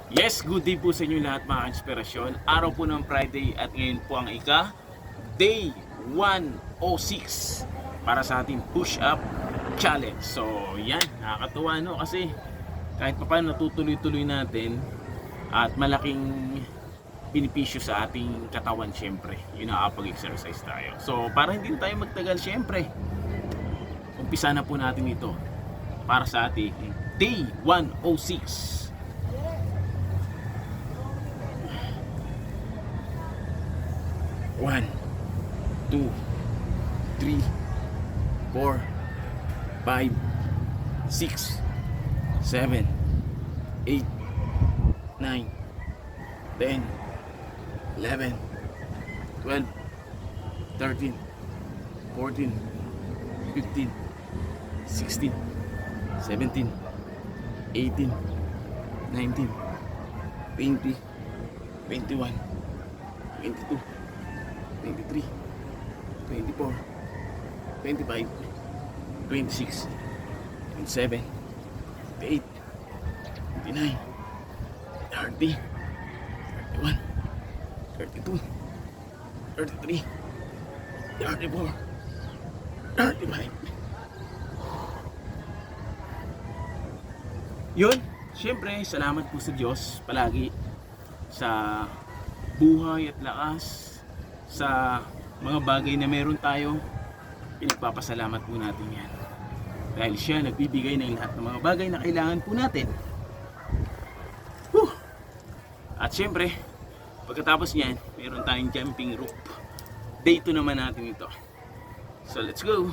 Yes, good day po sa inyo lahat mga inspirasyon. Araw po ng Friday at ngayon po ang day 106 para sa ating push-up challenge. So yan, nakakatuwa no kasi kahit pa paano natutuloy-tuloy natin at malaking benepisyo sa ating katawan syempre. Yun nakapag-exercise tayo. So para hindi na tayo magtagal syempre, umpisa na po natin ito para sa ating day 106. 1, 2, 3, 4, 5, 6, 7, 8, 9, 10, 11, 12, 13, 14, 15, 16, 17, 18, 19, 20, 21, 22, 23, 24, 25, 26, 27, 28, 29, 30, 31, 32, 33, 34, 35. Yun, syempre salamat po sa Diyos palagi sa buhay at lakas, sa mga bagay na meron tayo. Pinagpapasalamat po natin yan dahil siya nagbibigay ng lahat ng mga bagay na kailangan po natin. Whew! At syempre pagkatapos niyan meron tayong jumping rope. Day 2 naman natin ito, so let's go.